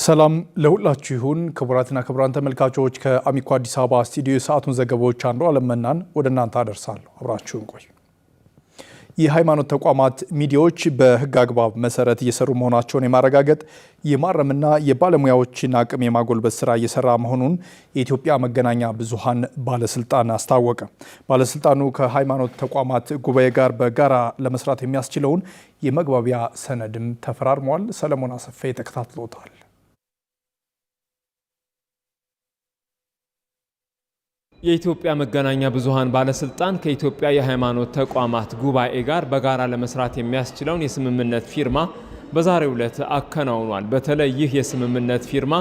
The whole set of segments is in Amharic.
ሰላም ለሁላችሁ ይሁን ክቡራትና ክቡራን ተመልካቾች ከአሚኮ አዲስ አበባ ስቱዲዮ ሰዓቱን ዘገባዎች አንዱ አለመናን ወደ እናንተ አደርሳለሁ አብራችሁን ቆዩ። የሃይማኖት ተቋማት ሚዲያዎች በህግ አግባብ መሰረት እየሰሩ መሆናቸውን የማረጋገጥ የማረምና የባለሙያዎችን አቅም የማጎልበት ስራ እየሰራ መሆኑን የኢትዮጵያ መገናኛ ብዙሃን ባለስልጣን አስታወቀ። ባለስልጣኑ ከሃይማኖት ተቋማት ጉባኤ ጋር በጋራ ለመስራት የሚያስችለውን የመግባቢያ ሰነድም ተፈራርሟል። ሰለሞን አሰፋ ተከታትሎታል። የኢትዮጵያ መገናኛ ብዙሃን ባለስልጣን ከኢትዮጵያ የሃይማኖት ተቋማት ጉባኤ ጋር በጋራ ለመስራት የሚያስችለውን የስምምነት ፊርማ በዛሬው ዕለት አከናውኗል። በተለይ ይህ የስምምነት ፊርማ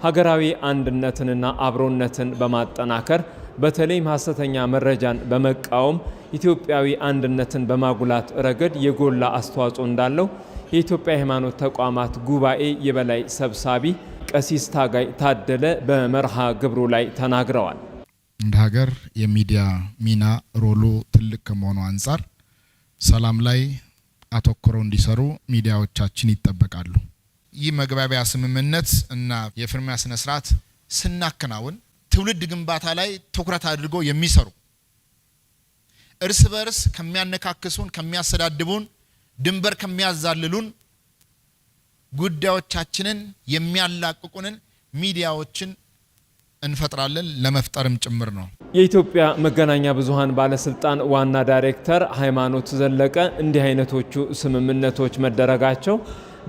ሀገራዊ አንድነትንና አብሮነትን በማጠናከር በተለይም ሐሰተኛ መረጃን በመቃወም ኢትዮጵያዊ አንድነትን በማጉላት ረገድ የጎላ አስተዋጽኦ እንዳለው የኢትዮጵያ የሃይማኖት ተቋማት ጉባኤ የበላይ ሰብሳቢ ቀሲስ ታጋይ ታደለ በመርሃ ግብሩ ላይ ተናግረዋል። እንደ ሀገር የሚዲያ ሚና ሮሉ ትልቅ ከመሆኑ አንፃር ሰላም ላይ አተኩረው እንዲሰሩ ሚዲያዎቻችን ይጠበቃሉ። ይህ መግባቢያ ስምምነት እና የፊርማ ስነ ስርዓት ስናከናውን ትውልድ ግንባታ ላይ ትኩረት አድርገው የሚሰሩ እርስ በርስ ከሚያነካክሱን ከሚያሰዳድቡን ድንበር ከሚያዛልሉን ጉዳዮቻችንን የሚያላቅቁንን ሚዲያዎችን እንፈጥራለን ለመፍጠርም ጭምር ነው። የኢትዮጵያ መገናኛ ብዙሃን ባለስልጣን ዋና ዳይሬክተር ሃይማኖት ዘለቀ እንዲህ አይነቶቹ ስምምነቶች መደረጋቸው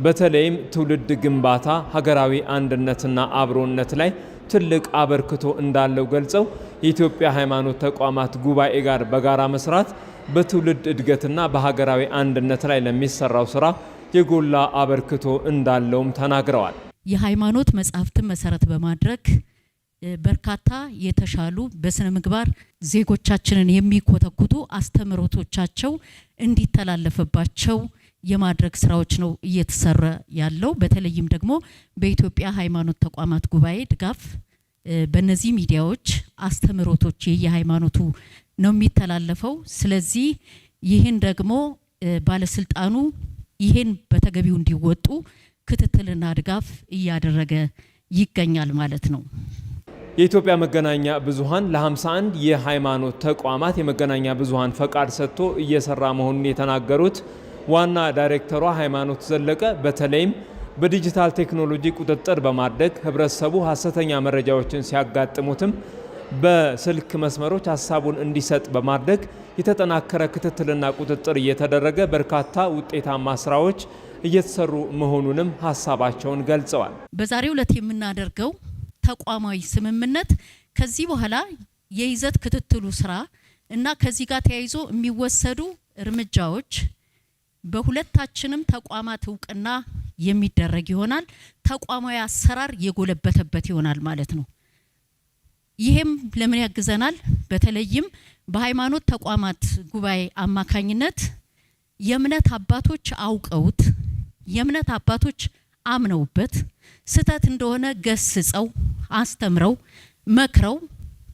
በተለይም ትውልድ ግንባታ ሀገራዊ አንድነትና አብሮነት ላይ ትልቅ አበርክቶ እንዳለው ገልጸው የኢትዮጵያ ሃይማኖት ተቋማት ጉባኤ ጋር በጋራ መስራት በትውልድ እድገትና በሀገራዊ አንድነት ላይ ለሚሰራው ስራ የጎላ አበርክቶ እንዳለውም ተናግረዋል። የሃይማኖት መጻሕፍትን መሰረት በማድረግ በርካታ የተሻሉ በስነ ምግባር ዜጎቻችንን የሚኮተኩቱ አስተምሮቶቻቸው እንዲተላለፈባቸው የማድረግ ስራዎች ነው እየተሰራ ያለው። በተለይም ደግሞ በኢትዮጵያ ሃይማኖት ተቋማት ጉባኤ ድጋፍ በእነዚህ ሚዲያዎች አስተምሮቶች የሃይማኖቱ ነው የሚተላለፈው። ስለዚህ ይህን ደግሞ ባለስልጣኑ ይህን በተገቢው እንዲወጡ ክትትልና ድጋፍ እያደረገ ይገኛል ማለት ነው። የኢትዮጵያ መገናኛ ብዙሃን ለ51 የሃይማኖት ተቋማት የመገናኛ ብዙሃን ፈቃድ ሰጥቶ እየሰራ መሆኑን የተናገሩት ዋና ዳይሬክተሯ ሃይማኖት ዘለቀ በተለይም በዲጂታል ቴክኖሎጂ ቁጥጥር በማድረግ ህብረተሰቡ ሐሰተኛ መረጃዎችን ሲያጋጥሙትም በስልክ መስመሮች ሐሳቡን እንዲሰጥ በማድረግ የተጠናከረ ክትትልና ቁጥጥር እየተደረገ በርካታ ውጤታማ ስራዎች እየተሰሩ መሆኑንም ሐሳባቸውን ገልጸዋል። በዛሬው ዕለት የምናደርገው ተቋማዊ ስምምነት ከዚህ በኋላ የይዘት ክትትሉ ስራ እና ከዚህ ጋር ተያይዞ የሚወሰዱ እርምጃዎች በሁለታችንም ተቋማት እውቅና የሚደረግ ይሆናል። ተቋማዊ አሰራር የጎለበተበት ይሆናል ማለት ነው። ይሄም ለምን ያግዘናል? በተለይም በሃይማኖት ተቋማት ጉባኤ አማካኝነት የእምነት አባቶች አውቀውት የእምነት አባቶች አምነውበት ስተት እንደሆነ ገስጸው አስተምረው መክረው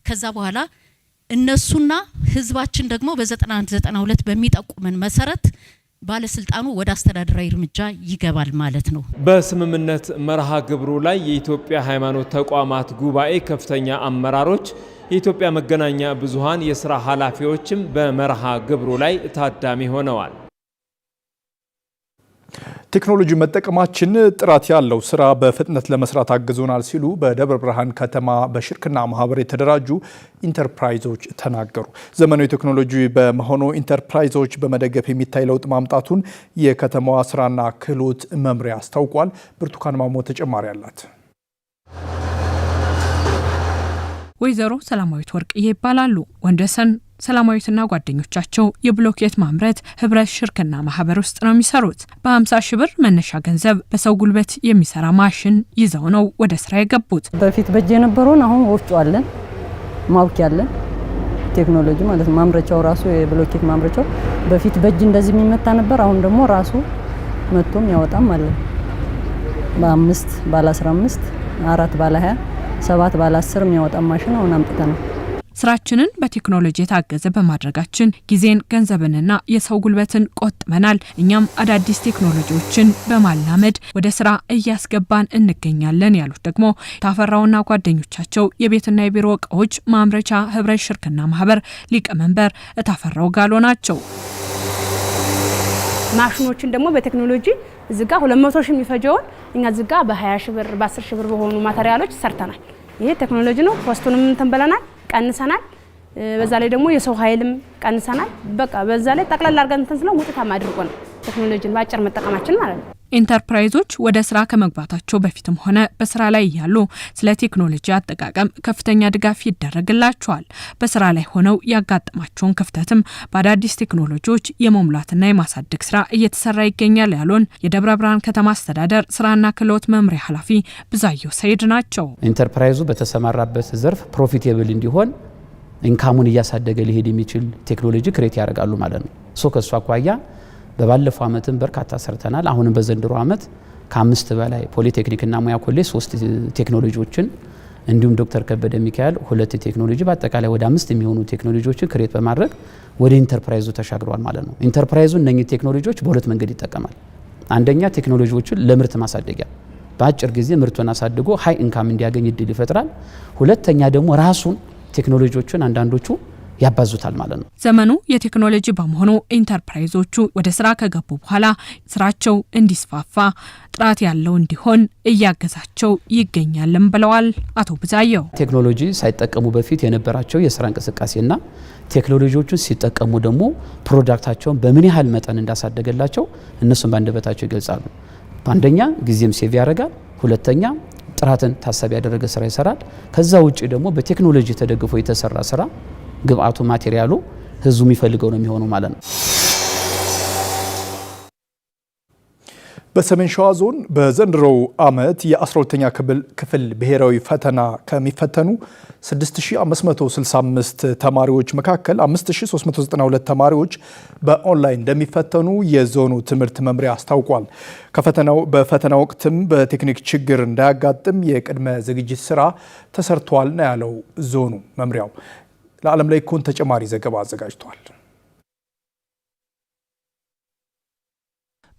ከዛ በኋላ እነሱና ህዝባችን ደግሞ በ9192 በሚጠቁመን መሰረት ባለስልጣኑ ወደ አስተዳደራዊ እርምጃ ይገባል ማለት ነው። በስምምነት መርሃ ግብሩ ላይ የኢትዮጵያ ሃይማኖት ተቋማት ጉባኤ ከፍተኛ አመራሮች፣ የኢትዮጵያ መገናኛ ብዙሃን የሥራ ኃላፊዎችም በመርሃ ግብሩ ላይ ታዳሚ ሆነዋል። ቴክኖሎጂ መጠቀማችን ጥራት ያለው ስራ በፍጥነት ለመስራት አግዞናል ሲሉ በደብረ ብርሃን ከተማ በሽርክና ማህበር የተደራጁ ኢንተርፕራይዞች ተናገሩ። ዘመኑ ቴክኖሎጂ በመሆኑ ኢንተርፕራይዞች በመደገፍ የሚታይ ለውጥ ማምጣቱን የከተማዋ ስራና ክህሎት መምሪያ አስታውቋል። ብርቱካን ማሞ ተጨማሪ አላት። ወይዘሮ ሰላማዊት ወርቅዬ ይባላሉ። ወንደሰን ሰላማዊትና ጓደኞቻቸው የብሎኬት ማምረት ህብረት ሽርክና ማህበር ውስጥ ነው የሚሰሩት። በ50 ሺህ ብር መነሻ ገንዘብ በሰው ጉልበት የሚሰራ ማሽን ይዘው ነው ወደ ስራ የገቡት። በፊት በእጅ የነበረውን አሁን ወፍጮ አለን፣ ማውኪያ አለን። ቴክኖሎጂ ማለት ማምረቻው ራሱ የብሎኬት ማምረቻው በፊት በእጅ እንደዚህ የሚመታ ነበር። አሁን ደግሞ ራሱ መጥቶም ያወጣም አለ። በ5 ባለ 15 4 ባለ 20 7 ባለ 10 የሚያወጣ ማሽን አሁን አምጥተናል። ስራችንን በቴክኖሎጂ የታገዘ በማድረጋችን ጊዜን፣ ገንዘብንና የሰው ጉልበትን ቆጥበናል። እኛም አዳዲስ ቴክኖሎጂዎችን በማላመድ ወደ ስራ እያስገባን እንገኛለን ያሉት ደግሞ ታፈራውና ጓደኞቻቸው የቤትና የቢሮ እቃዎች ማምረቻ ህብረት ሽርክና ማህበር ሊቀመንበር ታፈራው ጋሎ ናቸው። ማሽኖችን ደግሞ በቴክኖሎጂ ዝጋ 200 ሺህ የሚፈጀውን እኛ ዝጋ በ20 ሺህ ብር በ10 ሺህ ብር በሆኑ ማቴሪያሎች ሰርተናል። ይሄ ቴክኖሎጂ ነው። ኮስቱንም ተንበለናል፣ ቀንሰናል። በዛ ላይ ደግሞ የሰው ኃይልም ቀንሰናል። በቃ በዛ ላይ ጠቅላላ አርገን ተንስለው ውጤታማ አድርጎ ነው ቴክኖሎጂን ባጭር መጠቀማችን ማለት ነው። ኢንተርፕራይዞች ወደ ስራ ከመግባታቸው በፊትም ሆነ በስራ ላይ ያሉ ስለ ቴክኖሎጂ አጠቃቀም ከፍተኛ ድጋፍ ይደረግላቸዋል። በስራ ላይ ሆነው ያጋጠማቸውን ክፍተትም በአዳዲስ ቴክኖሎጂዎች የመሙላትና የማሳደግ ስራ እየተሰራ ይገኛል ያሉን የደብረ ብርሃን ከተማ አስተዳደር ስራና ክህሎት መምሪያ ኃላፊ ብዛየው ሰይድ ናቸው። ኢንተርፕራይዙ በተሰማራበት ዘርፍ ፕሮፊቴብል እንዲሆን ኢንካሙን እያሳደገ ሊሄድ የሚችል ቴክኖሎጂ ክሬት ያደርጋሉ ማለት ነው። ከሱ አኳያ በባለፈው አመትም በርካታ ሰርተናል። አሁንም በዘንድሮ አመት ከ5 በላይ ፖሊቴክኒክና ሙያ ኮሌጅ 3 ቴክኖሎጂዎችን እንዲሁም ዶክተር ከበደ ሚካኤል 2 ቴክኖሎጂ በአጠቃላይ ወደ 5 የሚሆኑ ቴክኖሎጂዎችን ክሬት በማድረግ ወደ ኢንተርፕራይዙ ተሻግሯል ማለት ነው። ኢንተርፕራይዙ እነኚህ ቴክኖሎጂዎች በሁለት መንገድ ይጠቀማል። አንደኛ ቴክኖሎጂዎችን ለምርት ማሳደጊያ በአጭር ጊዜ ምርቱን አሳድጎ ሃይ ኢንካም እንዲያገኝ እድል ይፈጥራል። ሁለተኛ ደግሞ ራሱን ቴክኖሎጂዎችን አንዳንዶቹ ያባዙታል ማለት ነው። ዘመኑ የቴክኖሎጂ በመሆኑ ኢንተርፕራይዞቹ ወደ ስራ ከገቡ በኋላ ስራቸው እንዲስፋፋ ጥራት ያለው እንዲሆን እያገዛቸው ይገኛልም ብለዋል አቶ ብዛየው። ቴክኖሎጂ ሳይጠቀሙ በፊት የነበራቸው የስራ እንቅስቃሴና ቴክኖሎጂዎችን ሲጠቀሙ ደግሞ ፕሮዳክታቸውን በምን ያህል መጠን እንዳሳደገላቸው እነሱም ባንደበታቸው ይገልጻሉ። አንደኛ ጊዜም ሴቭ ያደርጋል፣ ሁለተኛ ጥራትን ታሳቢ ያደረገ ስራ ይሰራል። ከዛ ውጪ ደግሞ በቴክኖሎጂ ተደግፎ የተሰራ ስራ ግብአቱ ማቴሪያሉ ህዝቡ የሚፈልገው ነው የሚሆነው ማለት ነው። በሰሜን ሸዋ ዞን በዘንድሮው ዓመት የ12ኛ ክፍል ብሔራዊ ፈተና ከሚፈተኑ 6565 ተማሪዎች መካከል 5392 ተማሪዎች በኦንላይን እንደሚፈተኑ የዞኑ ትምህርት መምሪያ አስታውቋል። በፈተና ወቅትም በቴክኒክ ችግር እንዳያጋጥም የቅድመ ዝግጅት ስራ ተሰርቷል ነው ያለው ዞኑ መምሪያው። ለዓለም ላይ ኮን ተጨማሪ ዘገባ አዘጋጅቷል።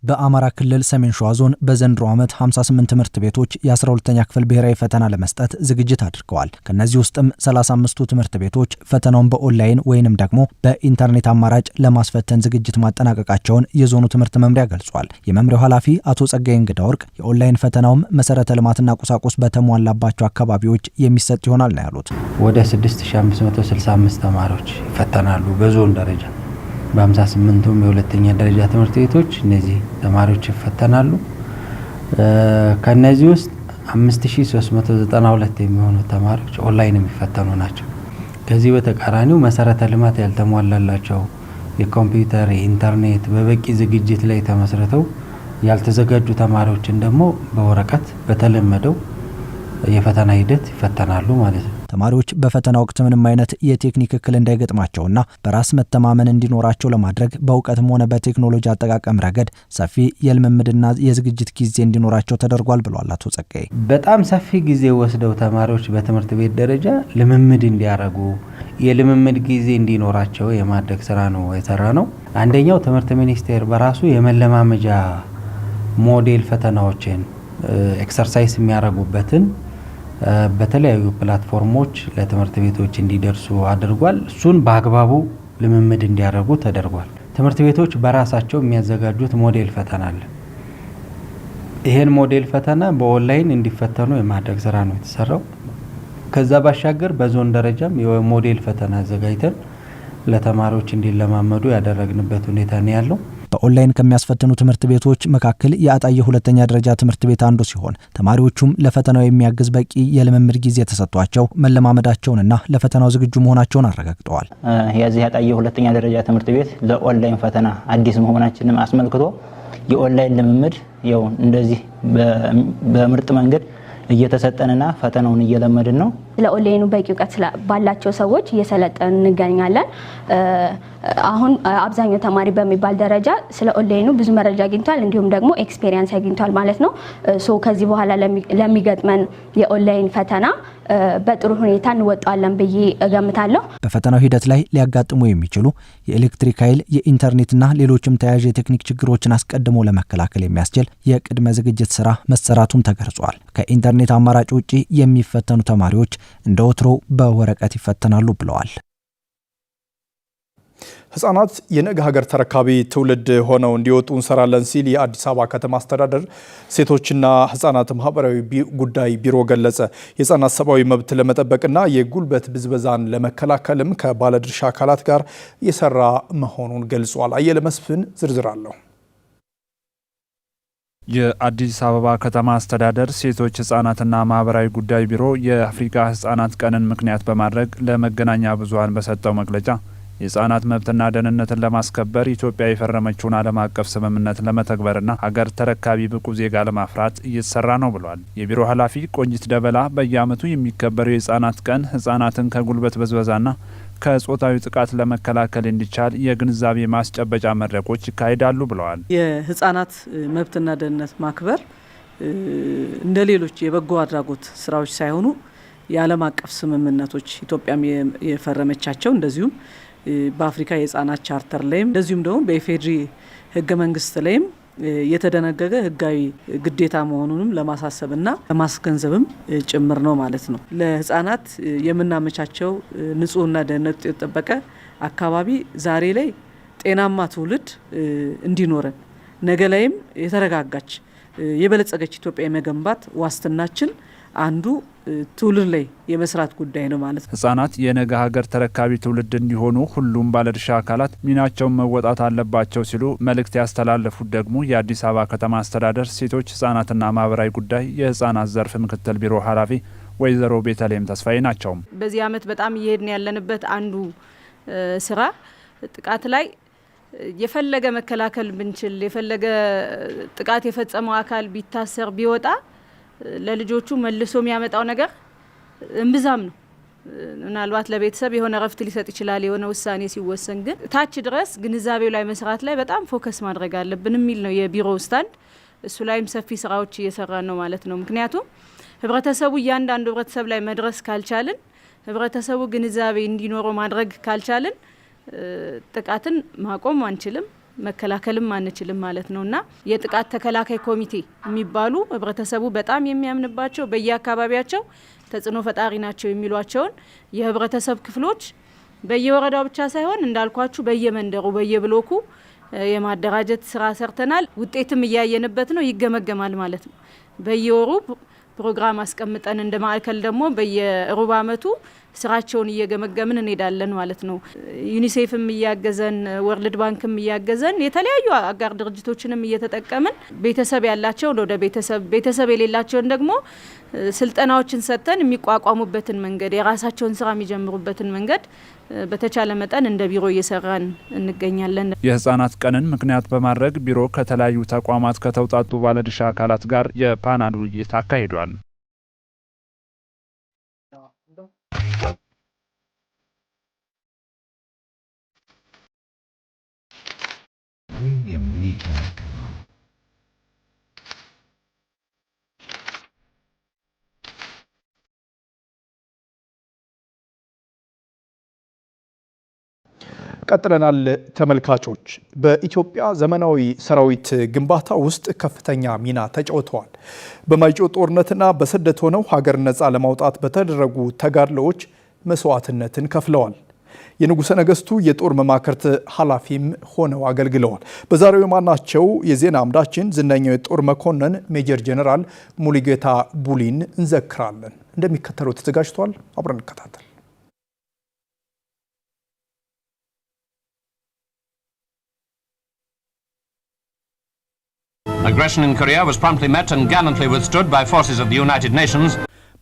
በአማራ ክልል ሰሜን ሸዋ ዞን በዘንድሮ ዓመት 58 ትምህርት ቤቶች የ12ኛ ክፍል ብሔራዊ ፈተና ለመስጠት ዝግጅት አድርገዋል። ከነዚህ ውስጥም 35ቱ ትምህርት ቤቶች ፈተናውን በኦንላይን ወይንም ደግሞ በኢንተርኔት አማራጭ ለማስፈተን ዝግጅት ማጠናቀቃቸውን የዞኑ ትምህርት መምሪያ ገልጿል። የመምሪያው ኃላፊ አቶ ጸጋይ እንግዳ ወርቅ የኦንላይን ፈተናውም መሰረተ ልማትና ቁሳቁስ በተሟላባቸው አካባቢዎች የሚሰጥ ይሆናል ነው ያሉት። ወደ 6565 ተማሪዎች ይፈተናሉ በዞን ደረጃ። በ58ቱም የሁለተኛ ደረጃ ትምህርት ቤቶች እነዚህ ተማሪዎች ይፈተናሉ። ከነዚህ ውስጥ 5392 የሚሆኑ ተማሪዎች ኦንላይን የሚፈተኑ ናቸው። ከዚህ በተቃራኒው መሰረተ ልማት ያልተሟላላቸው የኮምፒውተር፣ የኢንተርኔት በበቂ ዝግጅት ላይ ተመስርተው ያልተዘጋጁ ተማሪዎችን ደግሞ በወረቀት በተለመደው የፈተና ሂደት ይፈተናሉ ማለት ነው። ተማሪዎች በፈተና ወቅት ምንም አይነት የቴክኒክ እክል እንዳይገጥማቸውና በራስ መተማመን እንዲኖራቸው ለማድረግ በእውቀትም ሆነ በቴክኖሎጂ አጠቃቀም ረገድ ሰፊ የልምምድና የዝግጅት ጊዜ እንዲኖራቸው ተደርጓል ብሏል አቶ ጸጋይ። በጣም ሰፊ ጊዜ ወስደው ተማሪዎች በትምህርት ቤት ደረጃ ልምምድ እንዲያደርጉ የልምምድ ጊዜ እንዲኖራቸው የማድረግ ስራ ነው የሰራ ነው። አንደኛው ትምህርት ሚኒስቴር በራሱ የመለማመጃ ሞዴል ፈተናዎችን ኤክሰርሳይዝ የሚያደርጉበትን በተለያዩ ፕላትፎርሞች ለትምህርት ቤቶች እንዲደርሱ አድርጓል። እሱን በአግባቡ ልምምድ እንዲያደርጉ ተደርጓል። ትምህርት ቤቶች በራሳቸው የሚያዘጋጁት ሞዴል ፈተና አለ። ይሄን ሞዴል ፈተና በኦንላይን እንዲፈተኑ የማድረግ ስራ ነው የተሰራው። ከዛ ባሻገር በዞን ደረጃም የሞዴል ፈተና አዘጋጅተን ለተማሪዎች እንዲለማመዱ ያደረግንበት ሁኔታ ነው ያለው። በኦንላይን ከሚያስፈትኑ ትምህርት ቤቶች መካከል የአጣየ ሁለተኛ ደረጃ ትምህርት ቤት አንዱ ሲሆን ተማሪዎቹም ለፈተናው የሚያግዝ በቂ የልምምድ ጊዜ ተሰጥቷቸው መለማመዳቸውንና ለፈተናው ዝግጁ መሆናቸውን አረጋግጠዋል። የዚህ አጣየ ሁለተኛ ደረጃ ትምህርት ቤት ለኦንላይን ፈተና አዲስ መሆናችንን አስመልክቶ የኦንላይን ልምምድ እንደዚህ በምርጥ መንገድ እየተሰጠንና ፈተናውን እየለመድን ነው። ስለ ኦንላይኑ በቂ እውቀት ባላቸው ሰዎች እየሰለጠን እንገኛለን። አሁን አብዛኛው ተማሪ በሚባል ደረጃ ስለ ኦንላይኑ ብዙ መረጃ አግኝቷል፣ እንዲሁም ደግሞ ኤክስፒሪየንስ አግኝቷል ማለት ነው። ከዚህ በኋላ ለሚገጥመን የኦንላይን ፈተና በጥሩ ሁኔታ እንወጣለን ብዬ እገምታለሁ። በፈተናው ሂደት ላይ ሊያጋጥሙ የሚችሉ የኤሌክትሪክ ኃይል፣ የኢንተርኔትና ሌሎችም ተያያዥ የቴክኒክ ችግሮችን አስቀድሞ ለመከላከል የሚያስችል የቅድመ ዝግጅት ስራ መሰራቱም ተገልጿል። ከኢንተርኔት አማራጭ ውጪ የሚፈተኑ ተማሪዎች እንደ ወትሮ በወረቀት ይፈተናሉ ብለዋል። ህጻናት የነገ ሀገር ተረካቢ ትውልድ ሆነው እንዲወጡ እንሰራለን ሲል የአዲስ አበባ ከተማ አስተዳደር ሴቶችና ህጻናት ማህበራዊ ጉዳይ ቢሮ ገለጸ። የህጻናት ሰብአዊ መብት ለመጠበቅና የጉልበት ብዝበዛን ለመከላከልም ከባለድርሻ አካላት ጋር እየሰራ መሆኑን ገልጿል። አየለ መስፍን ዝርዝር አለው። የአዲስ አበባ ከተማ አስተዳደር ሴቶች ህጻናትና ማህበራዊ ጉዳይ ቢሮ የአፍሪካ ህጻናት ቀንን ምክንያት በማድረግ ለመገናኛ ብዙሃን በሰጠው መግለጫ የህጻናት መብትና ደህንነትን ለማስከበር ኢትዮጵያ የፈረመችውን ዓለም አቀፍ ስምምነት ለመተግበርና ሀገር ተረካቢ ብቁ ዜጋ ለማፍራት እየተሰራ ነው ብሏል። የቢሮ ኃላፊ ቆንጂት ደበላ በየዓመቱ የሚከበረው የህጻናት ቀን ህጻናትን ከጉልበት ብዝበዛና ከጾታዊ ጥቃት ለመከላከል እንዲቻል የግንዛቤ ማስጨበጫ መድረኮች ይካሄዳሉ ብለዋል። የህጻናት መብትና ደህንነት ማክበር እንደ ሌሎች የበጎ አድራጎት ስራዎች ሳይሆኑ የዓለም አቀፍ ስምምነቶች ኢትዮጵያም የፈረመቻቸው እንደዚሁም በአፍሪካ የህጻናት ቻርተር ላይም እንደዚሁም ደግሞ በኢፌድሪ ህገ መንግስት ላይም የተደነገገ ህጋዊ ግዴታ መሆኑንም ለማሳሰብና ለማስገንዘብም ጭምር ነው ማለት ነው። ለህጻናት የምናመቻቸው ንጹህና ደህንነቱ የተጠበቀ አካባቢ ዛሬ ላይ ጤናማ ትውልድ እንዲኖረን ነገ ላይም የተረጋጋች የበለጸገች ኢትዮጵያ የመገንባት ዋስትናችን አንዱ ትውልድ ላይ የመስራት ጉዳይ ነው ማለት ነው። ህጻናት የነገ ሀገር ተረካቢ ትውልድ እንዲሆኑ ሁሉም ባለድርሻ አካላት ሚናቸውን መወጣት አለባቸው ሲሉ መልእክት ያስተላለፉት ደግሞ የአዲስ አበባ ከተማ አስተዳደር ሴቶች ህጻናትና ማህበራዊ ጉዳይ የህጻናት ዘርፍ ምክትል ቢሮ ኃላፊ ወይዘሮ ቤተልሔም ተስፋዬ ናቸው። በዚህ አመት በጣም እየሄድን ያለንበት አንዱ ስራ ጥቃት ላይ የፈለገ መከላከል ብንችል የፈለገ ጥቃት የፈጸመው አካል ቢታሰር ቢወጣ ለልጆቹ መልሶ የሚያመጣው ነገር እምብዛም ነው። ምናልባት ለቤተሰብ የሆነ ረፍት ሊሰጥ ይችላል የሆነ ውሳኔ ሲወሰን፣ ግን ታች ድረስ ግንዛቤው ላይ መስራት ላይ በጣም ፎከስ ማድረግ አለብን የሚል ነው የቢሮ ስታንድ። እሱ ላይም ሰፊ ስራዎች እየሰራን ነው ማለት ነው። ምክንያቱም ህብረተሰቡ እያንዳንዱ ህብረተሰብ ላይ መድረስ ካልቻልን፣ ህብረተሰቡ ግንዛቤ እንዲኖረው ማድረግ ካልቻልን ጥቃትን ማቆም አንችልም፣ መከላከልም አንችልም ማለት ነውና የጥቃት ተከላካይ ኮሚቴ የሚባሉ ህብረተሰቡ በጣም የሚያምንባቸው በየአካባቢያቸው ተጽዕኖ ፈጣሪ ናቸው የሚሏቸውን የህብረተሰብ ክፍሎች በየወረዳው ብቻ ሳይሆን እንዳልኳችሁ በየመንደሩ በየብሎኩ የማደራጀት ስራ ሰርተናል። ውጤትም እያየንበት ነው። ይገመገማል ማለት ነው። በየወሩ ፕሮግራም አስቀምጠን እንደ ማዕከል ደግሞ በየሩብ አመቱ ስራቸውን እየገመገምን እንሄዳለን ማለት ነው። ዩኒሴፍም እያገዘን ወርልድ ባንክም እያገዘን የተለያዩ አጋር ድርጅቶችንም እየተጠቀምን ቤተሰብ ያላቸውን ወደ ቤተሰብ የሌላቸውን ደግሞ ስልጠናዎችን ሰጥተን የሚቋቋሙበትን መንገድ የራሳቸውን ስራ የሚጀምሩበትን መንገድ በተቻለ መጠን እንደ ቢሮ እየሰራን እንገኛለን። የህጻናት ቀንን ምክንያት በማድረግ ቢሮ ከተለያዩ ተቋማት ከተውጣጡ ባለድርሻ አካላት ጋር የፓናል ውይይት አካሂዷል። ቀጥለናል ተመልካቾች። በኢትዮጵያ ዘመናዊ ሰራዊት ግንባታ ውስጥ ከፍተኛ ሚና ተጫውተዋል። በማይጨው ጦርነትና በስደት ሆነው ሀገር ነፃ ለማውጣት በተደረጉ ተጋድሎዎች መስዋዕትነትን ከፍለዋል። የንጉሠ ነገሥቱ የጦር መማክርት ኃላፊም ሆነው አገልግለዋል። በዛሬው የማናቸው የዜና አምዳችን ዝነኛው የጦር መኮንን ሜጀር ጄኔራል ሙሉጌታ ቡሊን እንዘክራለን። እንደሚከተለው ተዘጋጅቷል። አብረን እንከታተል። Aggression in Korea was promptly met and gallantly withstood by forces of the United Nations.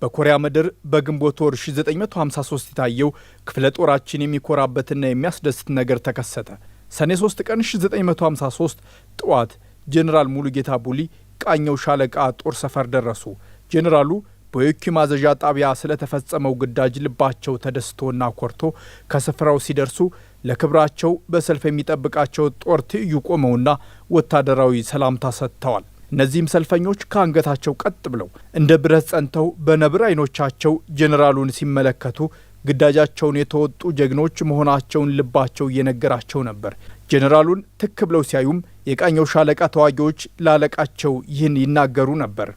በኮሪያ ምድር በግንቦት ወር 1953 የታየው ክፍለ ጦራችን የሚኮራበትና የሚያስደስት ነገር ተከሰተ። ሰኔ 3 ቀን 1953 ጠዋት ጄኔራል ሙሉጌታ ቡሊ ቃኘው ሻለቃ ጦር ሰፈር ደረሱ። ጄኔራሉ በዩኪ ማዘዣ ጣቢያ ስለተፈጸመው ግዳጅ ልባቸው ተደስቶና ኮርቶ ከስፍራው ሲደርሱ ለክብራቸው በሰልፍ የሚጠብቃቸው ጦር ትይዩ ቆመውና ወታደራዊ ሰላምታ ሰጥተዋል። እነዚህም ሰልፈኞች ከአንገታቸው ቀጥ ብለው እንደ ብረት ጸንተው በነብር አይኖቻቸው ጄኔራሉን ሲመለከቱ ግዳጃቸውን የተወጡ ጀግኖች መሆናቸውን ልባቸው እየነገራቸው ነበር። ጄኔራሉን ትክ ብለው ሲያዩም የቃኘው ሻለቃ ተዋጊዎች ላለቃቸው ይህን ይናገሩ ነበር።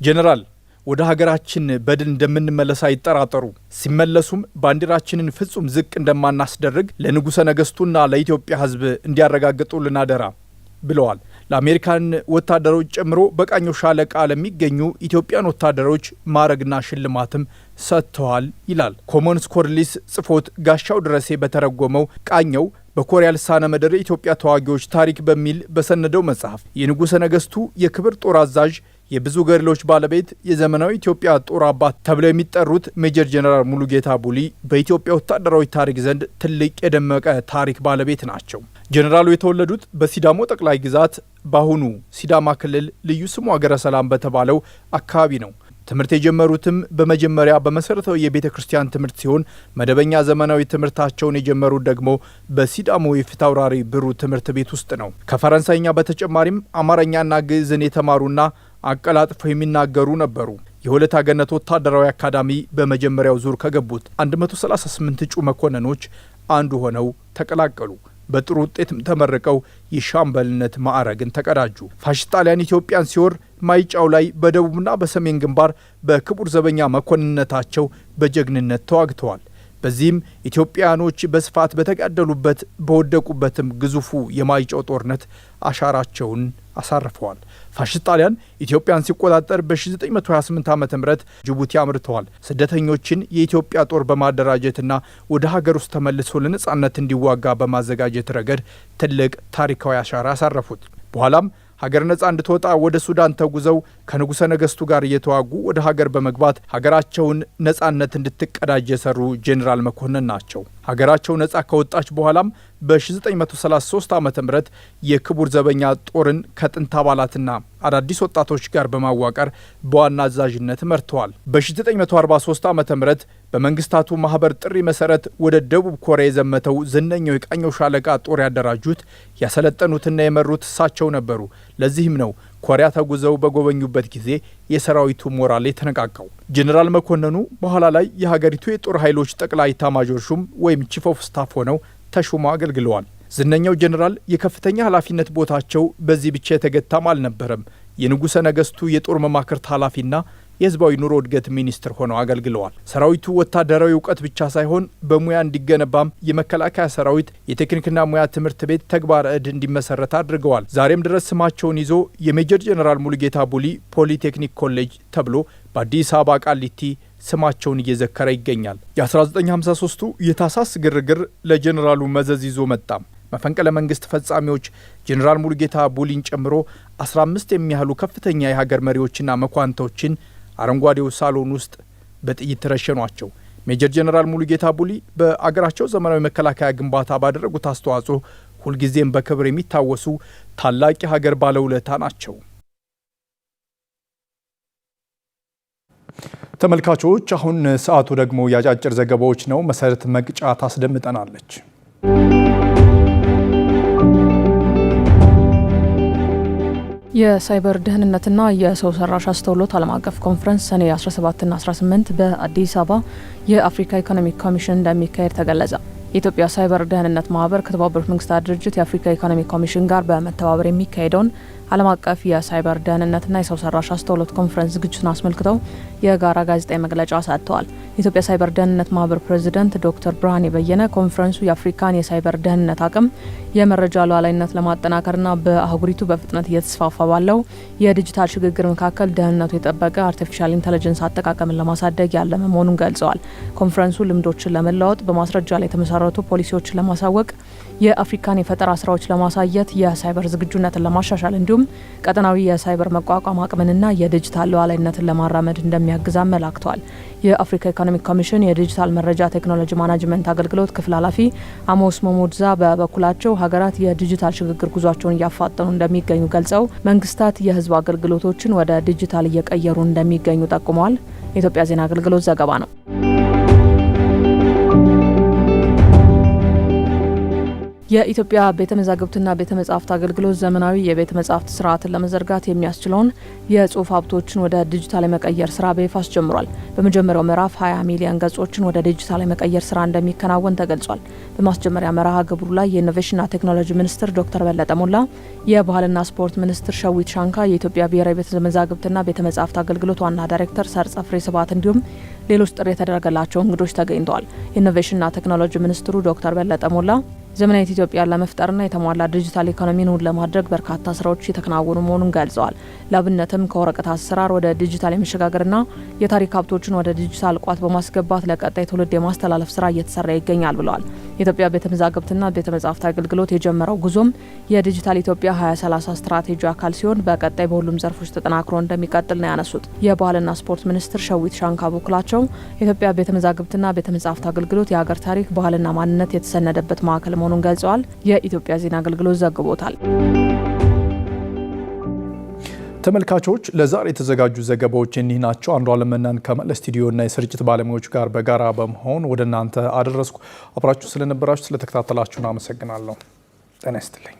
ጄኔራል ወደ ሀገራችን በድል እንደምንመለስ አይጠራጠሩ። ሲመለሱም ባንዲራችንን ፍጹም ዝቅ እንደማናስደርግ ለንጉሠ ነገሥቱና ለኢትዮጵያ ሕዝብ እንዲያረጋግጡልን አደራ ብለዋል። ለአሜሪካን ወታደሮች ጨምሮ በቃኘው ሻለቃ ለሚገኙ ኢትዮጵያን ወታደሮች ማዕረግና ሽልማትም ሰጥተዋል ይላል ኮመንስ ኮርሊስ ጽፎት ጋሻው ድረሴ በተረጎመው ቃኘው በኮሪያ ልሳነ ምድር የኢትዮጵያ ተዋጊዎች ታሪክ በሚል በሰነደው መጽሐፍ የንጉሠ ነገሥቱ የክብር ጦር አዛዥ የብዙ ገድሎች ባለቤት የዘመናዊ ኢትዮጵያ ጦር አባት ተብለው የሚጠሩት ሜጀር ጄኔራል ሙሉጌታ ቡሊ በኢትዮጵያ ወታደራዊ ታሪክ ዘንድ ትልቅ የደመቀ ታሪክ ባለቤት ናቸው። ጄኔራሉ የተወለዱት በሲዳሞ ጠቅላይ ግዛት በአሁኑ ሲዳማ ክልል ልዩ ስሙ ሀገረ ሰላም በተባለው አካባቢ ነው። ትምህርት የጀመሩትም በመጀመሪያ በመሰረታዊ የቤተ ክርስቲያን ትምህርት ሲሆን መደበኛ ዘመናዊ ትምህርታቸውን የጀመሩት ደግሞ በሲዳሞ የፊት አውራሪ ብሩ ትምህርት ቤት ውስጥ ነው። ከፈረንሳይኛ በተጨማሪም አማርኛና ግዕዝን የተማሩና አቀላጥፈው የሚናገሩ ነበሩ። የሆለታ ገነት ወታደራዊ አካዳሚ በመጀመሪያው ዙር ከገቡት 138 እጩ መኮንኖች አንዱ ሆነው ተቀላቀሉ። በጥሩ ውጤትም ተመርቀው የሻምበልነት ማዕረግን ተቀዳጁ። ፋሽስት ጣሊያን ኢትዮጵያን ሲወር ማይጫው ላይ በደቡብና በሰሜን ግንባር በክቡር ዘበኛ መኮንነታቸው በጀግንነት ተዋግተዋል። በዚህም ኢትዮጵያኖች በስፋት በተጋደሉበት በወደቁበትም ግዙፉ የማይጨው ጦርነት አሻራቸውን አሳርፈዋል። ፋሽስት ጣሊያን ኢትዮጵያን ሲቆጣጠር በ1928 ዓ.ም ጅቡቲ አምርተዋል። ስደተኞችን የኢትዮጵያ ጦር በማደራጀትና ወደ ሀገር ውስጥ ተመልሶ ለነጻነት እንዲዋጋ በማዘጋጀት ረገድ ትልቅ ታሪካዊ አሻራ ያሳረፉት። በኋላም ሀገር ነጻ እንድትወጣ ወደ ሱዳን ተጉዘው ከንጉሠ ነገሥቱ ጋር እየተዋጉ ወደ ሀገር በመግባት ሀገራቸውን ነጻነት እንድትቀዳጅ የሰሩ ጄኔራል መኮንን ናቸው። ሀገራቸው ነጻ ከወጣች በኋላም በ1933 ዓ.ም የክቡር ዘበኛ ጦርን ከጥንት አባላትና አዳዲስ ወጣቶች ጋር በማዋቀር በዋና አዛዥነት መርተዋል። በ1943 ዓ.ም በመንግስታቱ ማህበር ጥሪ መሰረት ወደ ደቡብ ኮሪያ የዘመተው ዝነኛው የቃኘው ሻለቃ ጦር ያደራጁት ያሰለጠኑትና የመሩት እሳቸው ነበሩ። ለዚህም ነው ኮሪያ ተጉዘው በጎበኙበት ጊዜ የሰራዊቱ ሞራል የተነቃቃው። ጄኔራል መኮንኑ በኋላ ላይ የሀገሪቱ የጦር ኃይሎች ጠቅላይ ኤታማዦር ሹም ወይም ቺፍ ኦፍ ስታፍ ሆነው ተሹመው አገልግለዋል። ዝነኛው ጄኔራል የከፍተኛ ኃላፊነት ቦታቸው በዚህ ብቻ የተገታም አልነበረም። የንጉሠ ነገሥቱ የጦር መማክርት ኃላፊና የህዝባዊ ኑሮ እድገት ሚኒስትር ሆነው አገልግለዋል። ሰራዊቱ ወታደራዊ እውቀት ብቻ ሳይሆን በሙያ እንዲገነባም የመከላከያ ሰራዊት የቴክኒክና ሙያ ትምህርት ቤት ተግባረ ዕድ እንዲመሰረት አድርገዋል። ዛሬም ድረስ ስማቸውን ይዞ የሜጀር ጄኔራል ሙሉጌታ ቡሊ ፖሊቴክኒክ ኮሌጅ ተብሎ በአዲስ አበባ ቃሊቲ ስማቸውን እየዘከረ ይገኛል። የ1953ቱ የታሳስ ግርግር ለጄኔራሉ መዘዝ ይዞ መጣ። መፈንቅለ መንግስት ፈጻሚዎች ጄኔራል ሙሉጌታ ቡሊን ጨምሮ 15 የሚያህሉ ከፍተኛ የሀገር መሪዎችና መኳንቶችን አረንጓዴው ሳሎን ውስጥ በጥይት ረሸኗቸው። ሜጀር ጄኔራል ሙሉጌታ ቡሊ በአገራቸው ዘመናዊ መከላከያ ግንባታ ባደረጉት አስተዋጽኦ ሁልጊዜም በክብር የሚታወሱ ታላቅ የሀገር ባለውለታ ናቸው። ተመልካቾች፣ አሁን ሰዓቱ ደግሞ ያጫጭር ዘገባዎች ነው። መሰረት መቅጫ ታስደምጠናለች። የሳይበር ደህንነትና የሰው ሰራሽ አስተውሎት ዓለም አቀፍ ኮንፈረንስ ሰኔ 17ና 18 በአዲስ አበባ የአፍሪካ ኢኮኖሚክ ኮሚሽን እንደሚካሄድ ተገለጸ። የኢትዮጵያ ሳይበር ደህንነት ማህበር ከተባበሩት መንግስታት ድርጅት የአፍሪካ ኢኮኖሚክ ኮሚሽን ጋር በመተባበር የሚካሄደውን ዓለም አቀፍ የሳይበር ደህንነትና የሰው ሰራሽ አስተውሎት ኮንፈረንስ ዝግጅቱን አስመልክተው የጋራ ጋዜጣዊ መግለጫ ሰጥተዋል። የኢትዮጵያ ሳይበር ደህንነት ማህበር ፕሬዚደንት ዶክተር ብርሃኔ በየነ ኮንፈረንሱ የአፍሪካን የሳይበር ደህንነት አቅም፣ የመረጃ ሉዓላዊነት ለማጠናከርና በአህጉሪቱ በፍጥነት እየተስፋፋ ባለው የዲጂታል ሽግግር መካከል ደህንነቱ የጠበቀ አርቲፊሻል ኢንተለጀንስ አጠቃቀምን ለማሳደግ ያለመ መሆኑን ገልጸዋል። ኮንፈረንሱ ልምዶችን ለመለዋወጥ፣ በማስረጃ ላይ የተመሰረቱ ፖሊሲዎችን ለማሳወቅ፣ የአፍሪካን የፈጠራ ስራዎች ለማሳየት፣ የሳይበር ዝግጁነትን ለማሻሻል እንዲሁም ቀጠናዊ የሳይበር መቋቋም አቅምንና የዲጂታል ሉዓላዊነትን ለማራመድ እንደሚያግዝ አመላክተዋል። የአፍሪካ ኢኮኖሚክ ኮሚሽን የዲጂታል መረጃ ቴክኖሎጂ ማናጅመንት አገልግሎት ክፍል ኃላፊ አሞስ ሞሞድዛ በበኩላቸው ሀገራት የዲጂታል ሽግግር ጉዟቸውን እያፋጠኑ እንደሚገኙ ገልጸው መንግስታት የህዝብ አገልግሎቶችን ወደ ዲጂታል እየቀየሩ እንደሚገኙ ጠቁመዋል። የኢትዮጵያ ዜና አገልግሎት ዘገባ ነው። የኢትዮጵያ ቤተ መዛግብትና ቤተ መጻሕፍት አገልግሎት ዘመናዊ የቤተ መጻሕፍት ስርዓትን ለመዘርጋት የሚያስችለውን የጽሑፍ ሀብቶችን ወደ ዲጂታል የመቀየር ስራ በይፋ አስጀምሯል። በመጀመሪያው ምዕራፍ 20 ሚሊዮን ገጾችን ወደ ዲጂታል የመቀየር ስራ እንደሚከናወን ተገልጿል። በማስጀመሪያ መርሃ ግብሩ ላይ የኢኖቬሽንና ቴክኖሎጂ ሚኒስትር ዶክተር በለጠ ሞላ፣ የባህልና ስፖርት ሚኒስትር ሸዊት ሻንካ፣ የኢትዮጵያ ብሔራዊ ቤተ መዛግብትና ቤተ መጻሕፍት አገልግሎት ዋና ዳይሬክተር ሰርጸ ፍሬ ስብሐት እንዲሁም ሌሎች ጥሪ የተደረገላቸው እንግዶች ተገኝተዋል። የኢኖቬሽንና ቴክኖሎጂ ሚኒስትሩ ዶክተር በለጠ ሞላ ዘመናዊት ኢትዮጵያን ለመፍጠርና የተሟላ ዲጂታል ኢኮኖሚን ለማድረግ በርካታ ስራዎች እየተከናወኑ መሆኑን ገልጸዋል። ለአብነትም ከወረቀት አሰራር ወደ ዲጂታል የመሸጋገርና የታሪክ ሀብቶችን ወደ ዲጂታል ቋት በማስገባት ለቀጣይ ትውልድ የማስተላለፍ ስራ እየተሰራ ይገኛል ብለዋል። የኢትዮጵያ ቤተ መዛግብትና ቤተ መጻሕፍት አገልግሎት የጀመረው ጉዞም የዲጂታል ኢትዮጵያ 2030 ስትራቴጂ አካል ሲሆን በቀጣይ በሁሉም ዘርፎች ተጠናክሮ እንደሚቀጥል ነው ያነሱት። የባህልና ስፖርት ሚኒስትር ሸዊት ሻንካ በኩላቸው የኢትዮጵያ ቤተ መዛግብትና ቤተ መጻሕፍት አገልግሎት የሀገር ታሪክ፣ ባህልና ማንነት የተሰነደበት ማዕከል መሆኑን ገልጸዋል። የኢትዮጵያ ዜና አገልግሎት ዘግቦታል። ተመልካቾች ለዛሬ የተዘጋጁ ዘገባዎች እኒህ ናቸው። አንዷለም መናን ከመላ ስቱዲዮና የስርጭት ባለሙያዎች ጋር በጋራ በመሆን ወደ እናንተ አደረስኩ። አብራችሁ ስለነበራችሁ ስለተከታተላችሁን አመሰግናለሁ። ጤና ይስጥልኝ።